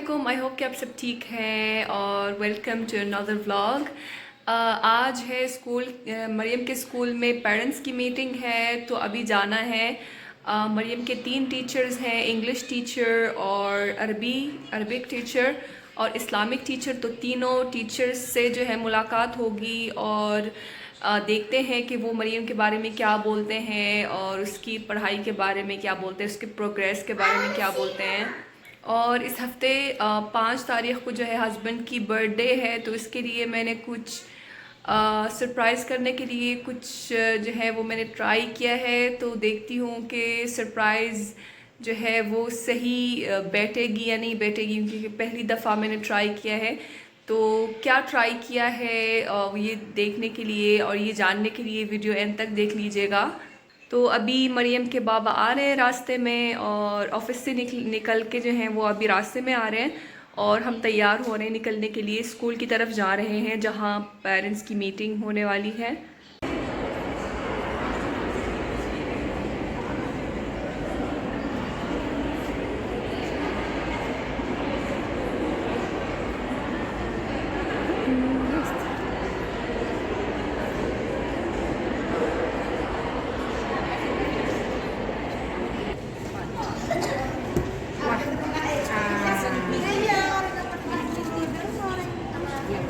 अस्सलामुअलैकुम। I hope कि आप सब ठीक हैं और वेलकम टू अनदर व्लॉग। आज है मरियम के स्कूल में पेरेंट्स की मीटिंग है, तो अभी जाना है। मरियम के 3 टीचर्स हैं, इंग्लिश टीचर और अरबिक टीचर और इस्लामिक टीचर। तो तीनों टीचर्स से जो है मुलाकात होगी और देखते हैं कि वो मरियम के बारे में क्या बोलते हैं और उसकी पढ़ाई के बारे में क्या बोलते हैं, उसके प्रोग्रेस के बारे में क्या बोलते हैं। और इस हफ्ते 5 तारीख़ को जो है हस्बैंड की बर्थडे है, तो इसके लिए मैंने कुछ सरप्राइज़ करने के लिए कुछ जो है वो मैंने ट्राई किया है। तो देखती हूँ कि सरप्राइज़ जो है वो सही बैठेगी या नहीं बैठेगी, क्योंकि पहली दफ़ा मैंने ट्राई किया है। तो क्या ट्राई किया है ये देखने के लिए और ये जानने के लिए वीडियो एंड तक देख लीजिएगा। तो अभी मरियम के बाबा आ रहे हैं रास्ते में और ऑफिस से निकल के जो हैं वो अभी रास्ते में आ रहे हैं और हम तैयार हो रहे हैं निकलने के लिए। स्कूल की तरफ जा रहे हैं जहां पेरेंट्स की मीटिंग होने वाली है।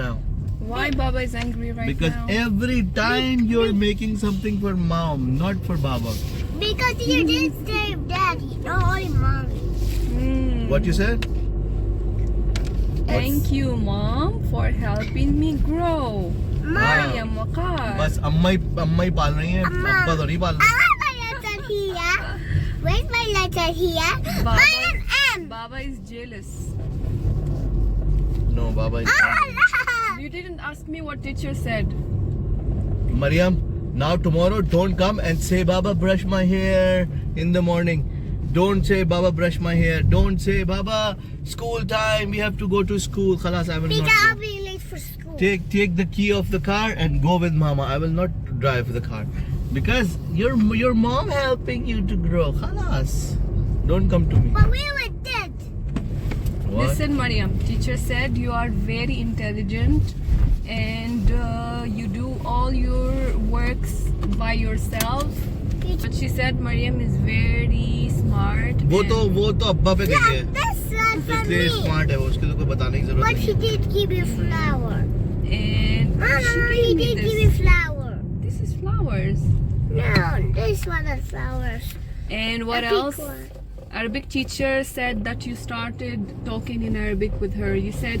Now, Why Baba is angry right because now? every time you're making something for mom, not for Baba. Because you did save daddy, not only mommy. What you said? Thank you mom for helping me grow. Maryam वकार। बस अम्मा ही पाल रही हैं, अब्बा तो नहीं पाल I रहे। want my letter here. Where's my letter here? Mine M. Baba is jealous. No, Baba is You didn't ask me what teacher said. Mariam, now tomorrow don't come and say Baba brush my hair in the morning. Don't say Baba brush my hair. Don't say Baba school time, we have to go to school. Khalas, I will Because not I'll go. be late for school. Take the key of the car and go with mama. I will not drive the car because your mom helping you to grow. Khalas, don't come to me. But we were dead. What? Listen, Mariam, teacher said you are very intelligent and you do all your works by yourself. But she said Mariam is very smart. वो तो अब्बा पे गई है, Yeah, this one for इसलिए me. Smart है वो, उसके तो कोई बताने की जरूरत But नहीं he है। did give me flower. And Mama, she he gave me did give me this. flower. This is flowers. No, this one is flowers. And what A big else? one. Arabic teacher said that you started talking in Arabic with her. You said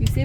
You say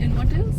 And what else?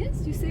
Yes, you say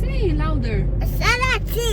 Say louder. Salati.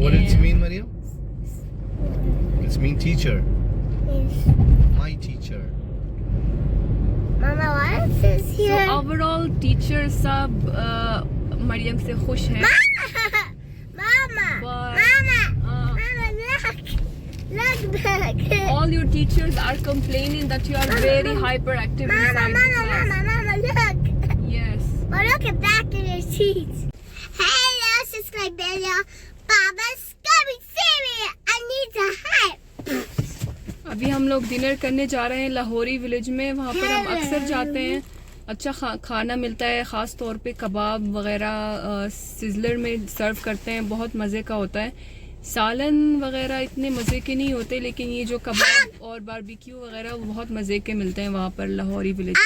What does it And- mean, Mariam? It's mean teacher, Yes. my teacher. Mama, what is this So here? overall teacher सब मरियम से खुश हैं. Mama, But- Mama, Uh, look back. all your teachers are complaining that you are very hyperactive inside the class. Mama, look. Yes. But look at back in your teeth. Hello, subscribe, Baba's coming serious. I need a help. अभी हम लोग dinner करने जा रहे हैं Lahori village में। वहाँ पर हम अक्सर जाते हैं। अच्छा खाना मिलता है, ख़ास तौर पे कबाब वगैरह सिजलर में सर्व करते हैं, बहुत मज़े का होता है। सालन वगैरह इतने मज़े के नहीं होते, लेकिन ये जो कबाब और बारबेक्यू वगैरह वो बहुत मज़े के मिलते हैं वहाँ पर लाहौरी विलेज में।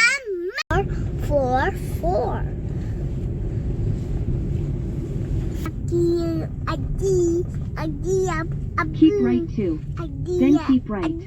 4. Keep right too. Then keep right.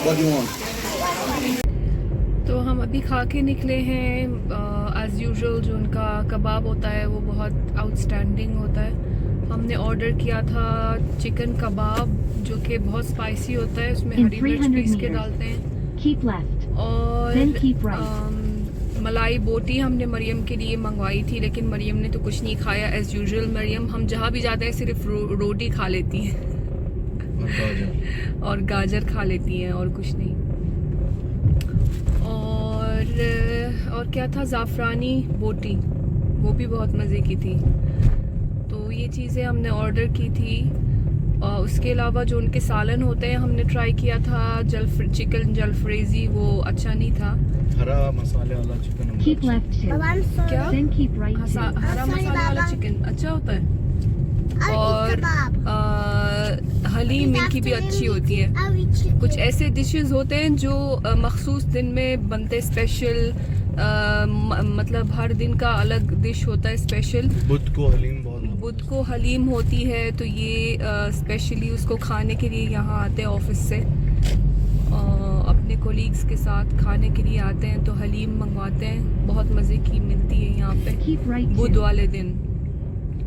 What do you want? तो हम अभी खा के निकले हैं। एज़ यूजुअल जो उनका कबाब होता है वो बहुत आउटस्टैंडिंग होता है। हमने ऑर्डर किया था चिकन कबाब जो कि बहुत स्पाइसी होता है, उसमें In हरी मिर्च 300 पीस के meters. डालते हैं। Keep left. और Then keep right. मलाई बोटी हमने मरियम के लिए मंगवाई थी, लेकिन मरियम ने तो कुछ नहीं खाया। एज़ यूजुअल मरियम हम जहाँ भी जाते हैं सिर्फ रोटी खा लेती हैं और गाजर खा लेती हैं और कुछ नहीं। और क्या था, ज़ाफ़रानी बोटी, वो भी बहुत मज़े की थी। तो ये चीज़ें हमने ऑर्डर की थी। और उसके अलावा जो उनके सालन होते हैं हमने ट्राई किया था चिकन जलफ्रेज़ी, वो अच्छा नहीं था। हरा मसाले वाला चिकन। Keep left 2. क्या? Then keep right 2. हरा मसाले वाला चिकन अच्छा होता है। और हलीम इनकी भी अच्छी होती है। कुछ ऐसे डिशेस होते हैं जो मखसूस दिन में बनते, स्पेशल, मतलब हर दिन का अलग डिश होता है स्पेशल। बुध को हलीम बहुत। बुध को हलीम होती है, तो ये स्पेशली उसको खाने के लिए यहाँ आते हैं ऑफिस से, अपने कोलीग्स के साथ खाने के लिए आते हैं, तो हलीम मंगवाते हैं। बहुत मज़े की मिलती है यहाँ पे Keep right बुध 2. वाले दिन।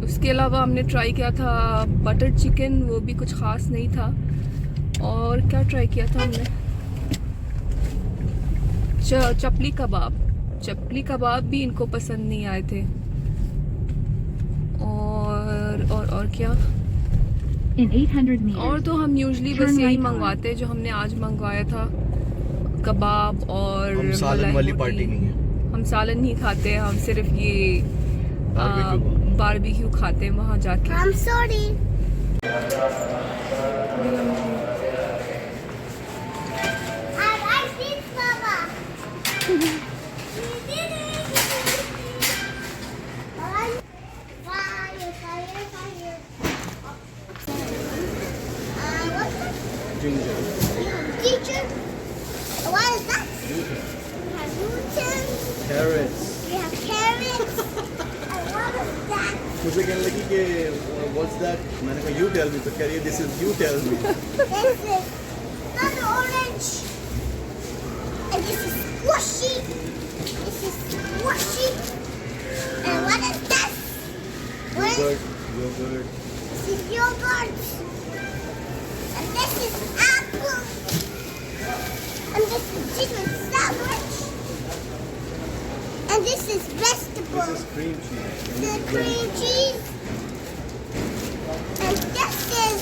उसके अलावा हमने ट्राई किया था बटर चिकन, वो भी कुछ ख़ास नहीं था। और क्या ट्राई किया था हमने, चपली कबाब। चपली कबाब भी इनको पसंद नहीं आए थे। और क्या, In 800 meters. और तो हम यूजली Turn बस यही right on. मंगवाते हैं जो हमने आज मंगवाया था, कबाब और हम सालन मलाई वाली रोटी। पार्टी नहीं है। हम सालन नहीं खाते, हम सिर्फ ये बारबेक्यू खाते हैं वहाँ जाके। I'm sorry. I like this, Mama. You did it. Fire, fire, fire. What's that? Ginger. Teacher? What is that? We have Newton. Carrots. We have carrots. And what is that? मुझे कहने लगी कि what's that? मैंने कहा you tell me, तो कह रही है this is you tell me. This is another orange. And this is squishy. This is squishy. And what is this? What is, Yogurt. this is yogurt. And this is apple. And this is chicken sandwich. And this is vegetable. This is cream cheese. The cream cheese. And this is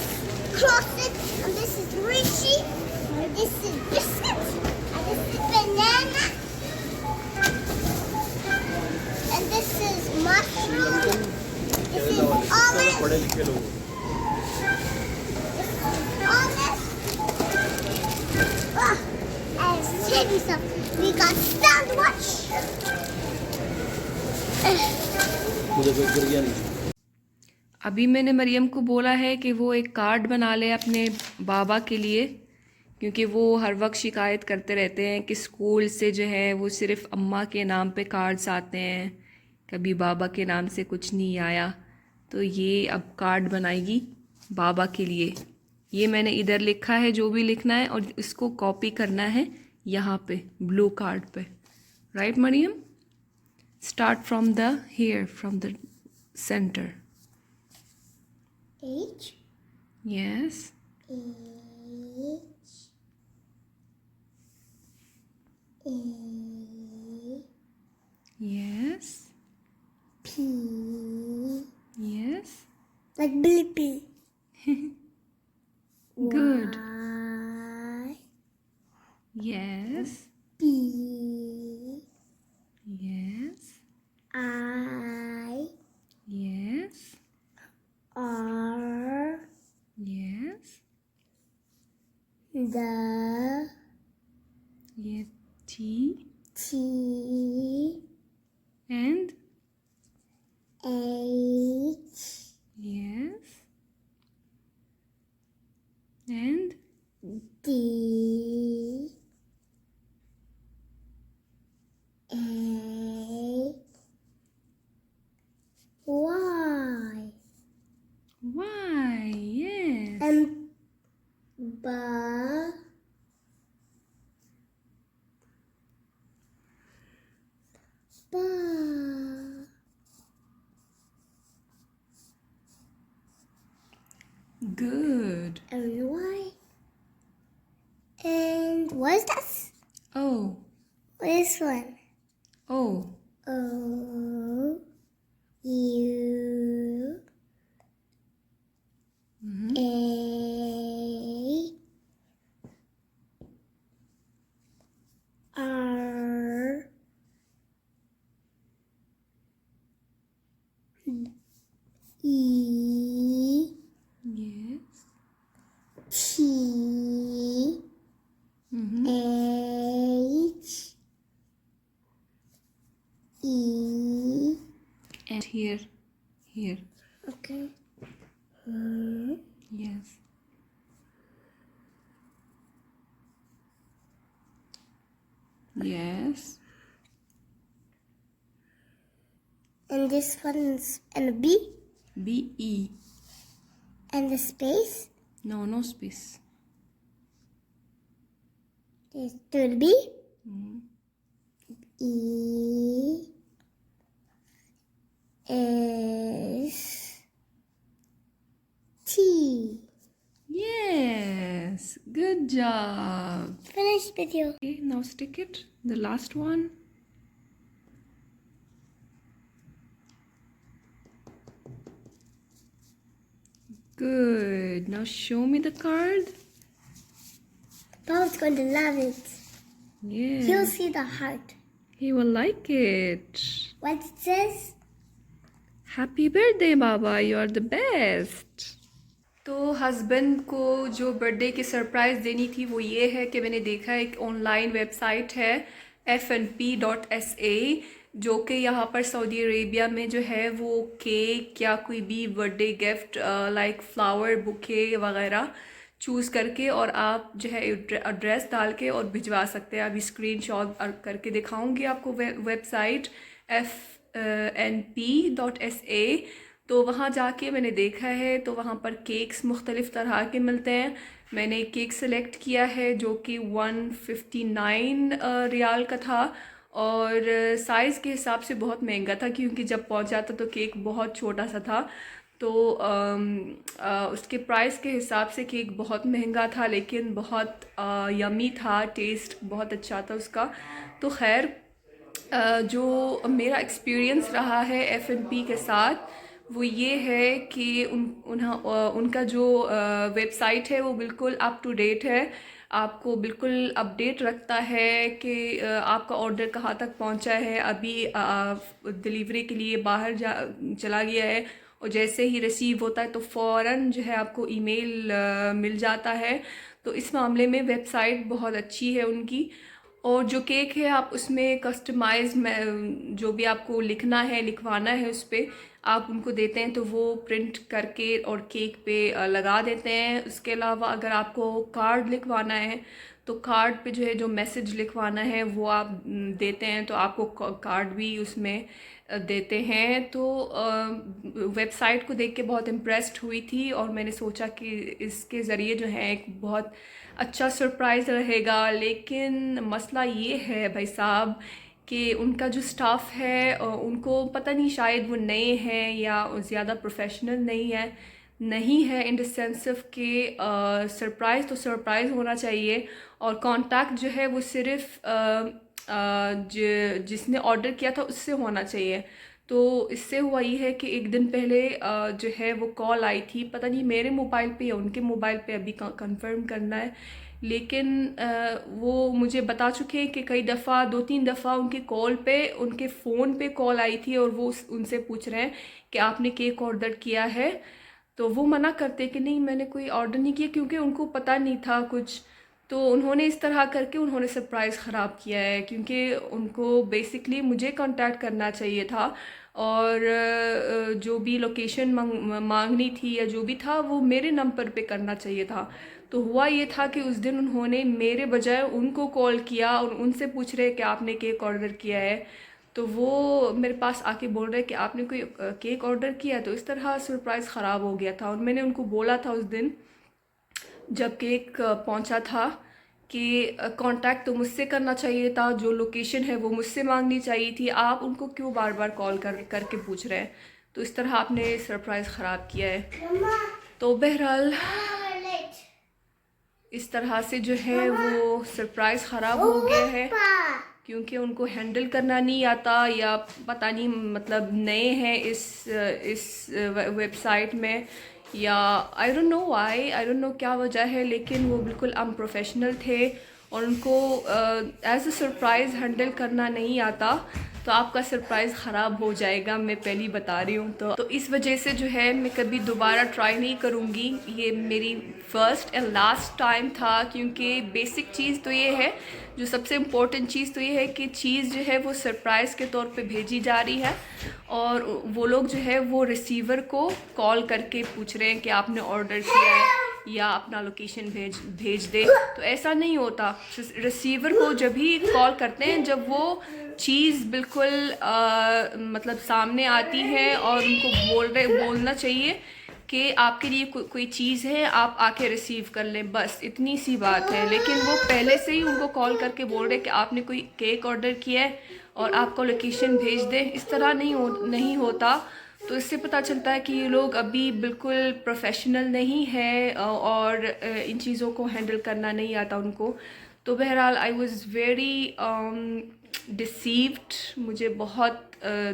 croissant. And this is Richie. And this is biscuit. And this is banana. And this is mushroom. This is olive. पढ़े लिखे लोग। This is olive. And tell you something. We got sandwich. मुझे कोई गिर गया नहीं। अभी मैंने मरियम को बोला है कि वो एक कार्ड बना ले अपने बाबा के लिए, क्योंकि वो हर वक्त शिकायत करते रहते हैं कि स्कूल से जो है वो सिर्फ़ अम्मा के नाम पे कार्ड्स आते हैं, कभी बाबा के नाम से कुछ नहीं आया। तो ये अब कार्ड बनाएगी बाबा के लिए। ये मैंने इधर लिखा है जो भी लिखना है, और इसको कॉपी करना है यहाँ पे ब्लू कार्ड पे। Right Mariam? Start from the here, from the centre. H. Yes. H. A. Yes. P. Yes. Like Blippi. Good. Y. Yes. B, Yes. I, Yes. R, Yes. the, Yes. T T, and H, yes. And D, A, Y, Y. Yes. and B, B. Good. And Y. And what is this? O. What is one? O. O, U, Mhm. A, R, E, Yes. T, Mhm. H, E. And here. Here. Okay. Yes. Yes. And this one's and a B B E. and the space. No, no space. There's the B, Mhm. E, S, T. Yes. Good job. Finish video. Okay, now stick it. The last one. Good. Now show me the card. Papa's going to love it. Yeah. He'll see the heart. He will like it. What it says? Happy birthday Baba, you are the best. तो husband को जो birthday की surprise देनी थी वो ये है कि मैंने देखा एक ऑनलाइन वेबसाइट है fnp.sa जो कि यहाँ पर सऊदी अरेबिया में जो है वो केक या कोई भी birthday gift like flower bouquet वगैरह चूज़ करके और आप जो है एड्रेस डाल के और भिजवा सकते हैं। अभी स्क्रीनशॉट करके दिखाऊंगी आपको वेबसाइट fnp.sa। तो वहाँ जाके मैंने देखा है तो वहाँ पर केक्स मुख्तलिफ़ तरह के मिलते हैं। मैंने केक सेलेक्ट किया है जो कि 159 रियाल का था और साइज़ के हिसाब से बहुत महंगा था क्योंकि जब पहुँचा था तो केक बहुत छोटा सा था। तो उसके प्राइस के हिसाब से केक बहुत महंगा था लेकिन बहुत यमी था, टेस्ट बहुत अच्छा था उसका। तो खैर जो मेरा एक्सपीरियंस रहा है FNP के साथ वो ये है कि उनका जो वेबसाइट है वो बिल्कुल अप टू डेट है, आपको बिल्कुल अपडेट रखता है कि आपका ऑर्डर कहाँ तक पहुँचा है। अभी डिलीवरी के लिए बाहर चला गया है और जैसे ही रिसीव होता है तो फ़ौरन जो है आपको ईमेल मिल जाता है। तो इस मामले में वेबसाइट बहुत अच्छी है उनकी। और जो केक है आप उसमें कस्टमाइज जो भी आपको लिखवाना है उस पर आप उनको देते हैं तो वो प्रिंट करके और केक पे लगा देते हैं। उसके अलावा अगर आपको कार्ड लिखवाना है तो कार्ड पे जो है जो मैसेज लिखवाना है वो आप देते हैं तो आपको कार्ड भी उसमें देते हैं। तो वेबसाइट को देख के बहुत इम्प्रेस्ड हुई थी और मैंने सोचा कि इसके ज़रिए जो है एक बहुत अच्छा सरप्राइज़ रहेगा। लेकिन मसला ये है भाई साहब कि उनका जो स्टाफ है उनको पता नहीं शायद वो नए हैं या ज़्यादा प्रोफेशनल नहीं है इन द सेंस ऑफ कि सरप्राइज़ तो सरप्राइज़ होना चाहिए और कांटेक्ट जो है वो सिर्फ जिसने ऑर्डर किया था उससे होना चाहिए। तो इससे हुआ ये है कि एक दिन पहले जो है वो कॉल आई थी, पता नहीं मेरे मोबाइल पे या उनके मोबाइल पे, अभी कंफर्म करना है लेकिन वो मुझे बता चुके हैं कि कई दफ़ा 2-3 दफ़ा उनके कॉल पे उनके फ़ोन पे कॉल आई थी और वो उनसे पूछ रहे हैं कि आपने केक ऑर्डर किया है। तो वो मना करते कि नहीं मैंने कोई ऑर्डर नहीं किया, क्योंकि उनको पता नहीं था कुछ। तो उन्होंने इस तरह करके उन्होंने सरप्राइज़ ख़राब किया है, क्योंकि उनको बेसिकली मुझे कांटेक्ट करना चाहिए था और जो भी लोकेशन मांगनी थी या जो भी था वो मेरे नंबर पे करना चाहिए था। तो हुआ ये था कि उस दिन उन्होंने मेरे बजाय उनको कॉल किया और उनसे पूछ रहे कि आपने केक ऑर्डर किया है। तो वो मेरे पास आके बोल रहे कि आपने कोई केक ऑर्डर किया। तो इस तरह सरप्राइज़ ख़राब हो गया था और मैंने उनको बोला था उस दिन जब केक पहुंचा था कि कांटेक्ट तो मुझसे करना चाहिए था, जो लोकेशन है वो मुझसे मांगनी चाहिए थी, आप उनको क्यों बार बार कॉल करके पूछ रहे हैं। तो इस तरह आपने सरप्राइज़ ख़राब किया है। तो बहरहाल इस तरह से जो है वो सरप्राइज़ ख़राब हो गया है, क्योंकि उनको हैंडल करना नहीं आता या पता नहीं मतलब नए हैं इस वेबसाइट में, या I don't know why, I don't know क्या वजह है, लेकिन वो बिल्कुल अनप्रोफेशनल थे और उनको एज अ सरप्राइज़ हैंडल करना नहीं आता। तो आपका सरप्राइज़ ख़राब हो जाएगा, मैं पहली बता रही हूँ। तो इस वजह से जो है मैं कभी दोबारा ट्राई नहीं करूँगी, ये मेरी फ़र्स्ट एंड लास्ट टाइम था। क्योंकि बेसिक चीज़ तो ये है, जो सबसे इम्पोर्टेंट चीज़ तो ये है कि चीज़ जो है वो सरप्राइज़ के तौर पे भेजी जा रही है और वो लोग जो है वो रिसीवर को कॉल करके पूछ रहे हैं कि आपने ऑर्डर किया है या अपना लोकेशन भेज दे। तो ऐसा नहीं होता। रिसीवर को जब भी कॉल करते हैं जब वो चीज़ बिल्कुल मतलब सामने आती है और उनको बोलना चाहिए कि आपके लिए कोई चीज़ है, आप आके रिसीव कर लें, बस इतनी सी बात है। लेकिन वो पहले से ही उनको कॉल करके बोल रहे कि आपने कोई केक ऑर्डर किया है और आपको लोकेशन भेज दें, इस तरह नहीं होता। तो इससे पता चलता है कि ये लोग अभी बिल्कुल प्रोफेशनल नहीं है और इन चीज़ों को हैंडल करना नहीं आता उनको। तो बहरहाल आई वाज़ वेरी डिसीव्ड, मुझे बहुत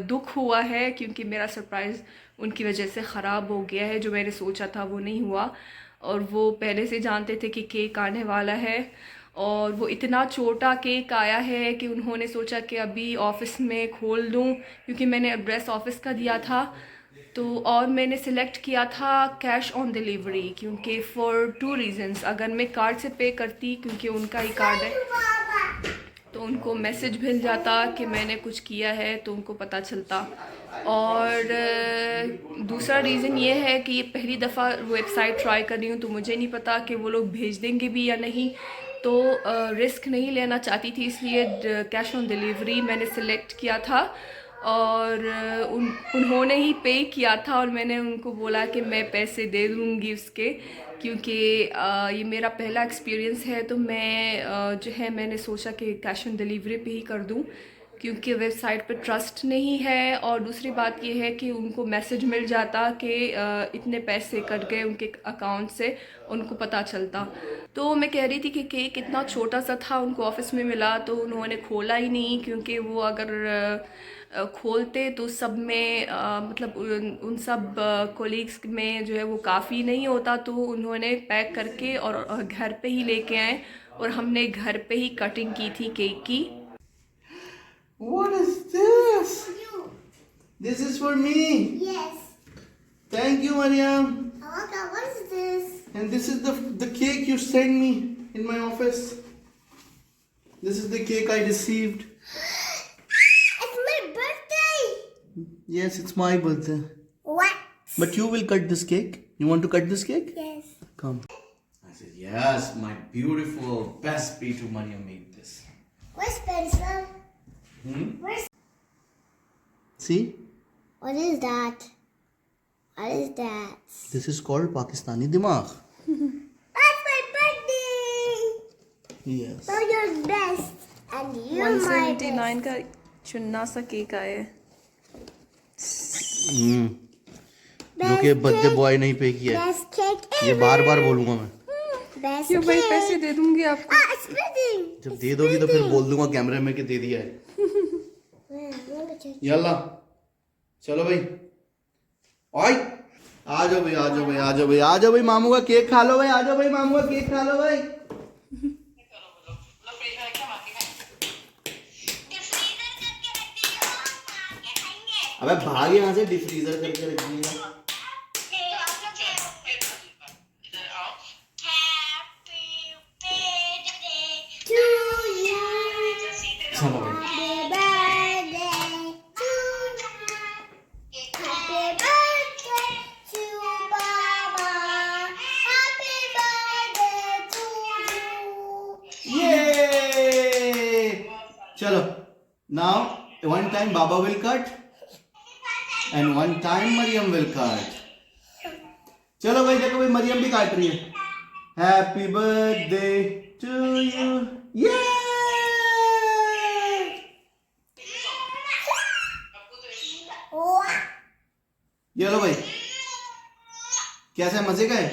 दुख हुआ है क्योंकि मेरा सरप्राइज़ उनकी वजह से ख़राब हो गया है। जो मैंने सोचा था वो नहीं हुआ और वो पहले से जानते थे कि केक आने वाला है और वो इतना छोटा केक आया है कि उन्होंने सोचा कि अभी ऑफ़िस में खोल दूं, क्योंकि मैंने एड्रेस ऑफ़िस का दिया था। तो और मैंने सिलेक्ट किया था कैश ऑन डिलीवरी, क्योंकि फॉर 2 रीज़न्स। अगर मैं कार्ड से पे करती, क्योंकि उनका ही कार्ड है, तो उनको मैसेज मिल जाता कि मैंने कुछ किया है तो उनको पता चलता। और दूसरा रीज़न ये है कि ये पहली दफ़ा वेबसाइट ट्राई कर रही हूँ, तो मुझे नहीं पता कि वो लोग भेज देंगे भी या नहीं। तो रिस्क नहीं लेना चाहती थी, इसलिए कैश ऑन डिलीवरी मैंने सिलेक्ट किया था और उन्होंने ही पे किया था और मैंने उनको बोला कि मैं पैसे दे दूँगी उसके, क्योंकि ये मेरा पहला एक्सपीरियंस है। तो मैं जो है मैंने सोचा कि कैश ऑन डिलीवरी पे ही कर दूं, क्योंकि वेबसाइट पे ट्रस्ट नहीं है। और दूसरी बात ये है कि उनको मैसेज मिल जाता कि इतने पैसे कट गए उनके अकाउंट से, उनको पता चलता। तो मैं कह रही थी कि केक इतना छोटा सा था, उनको ऑफ़िस में मिला तो उन्होंने खोला ही नहीं, क्योंकि वो अगर खोलते तो सब में मतलब उन सब कोलीग्स में जो है वो काफ़ी नहीं होता। तो उन्होंने पैक करके और घर पे ही लेके आए और हमने घर पे ही कटिंग की थी केक की। What is this? You. This is for me. Yes. Thank you, Mariam. Okay, what is this? And this is the cake you sent me in my office. This is the cake I received. It's my birthday. Yes, it's my birthday. What? But you will cut this cake. You want to cut this cake? Yes. Come. I said, yes, my beautiful, best P2 Mariam made this. Where's pencil? Where's? See? What is that? What is that? This is called Pakistani Dimag. That's my birthday. Yes. So you're best, and you're my best. 179 का चुन्ना सा cake आया है। जो कि birthday boy नहीं पे किया है। Best cake ever. ये बार बार बोलूंगा मैं। Best क्यों भाई, cake. पैसे दे दूंगी आपको। Ah, it's spinning. जब दे दोगी तो फिर बोल दूंगा कैमरे में कि दे दिया है। यल्ला चलो भाई, ओए आ जाओ भाई, आ जाओ भाई, आ जाओ भाई, आ जाओ भाई, मामू का केक खा लो भाई, आ जाओ भाई, मामू का केक खा लो भाई। अबे भाग यहाँ से, डिफ्रीजर करके रख दिया। चलो भाई। चलो, now one time Baba will cut and one time Mariam will cut. चलो भाई, देखो भाई मरियम भी काट रही है। Happy birthday to you. Yeah! ये लो भाई, कैसा है, मजे का है?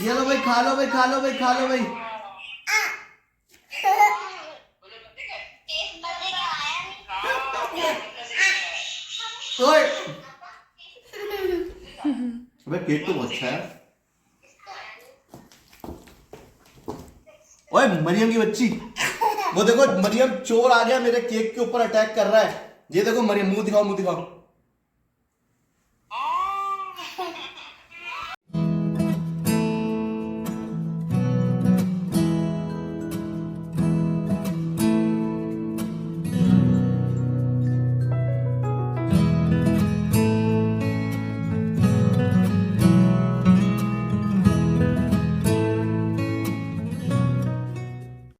ये लो भाई, खा लो भाई, खा लो भाई, खा लो भाई। ओए, अबे केक तो बहुत अच्छा है। ओए मरियम की बच्ची, वो देखो मरियम चोर आ गया, मेरे केक के ऊपर अटैक कर रहा है। ये देखो मरियम, मुंह दिखाओ, मुंह दिखाओ।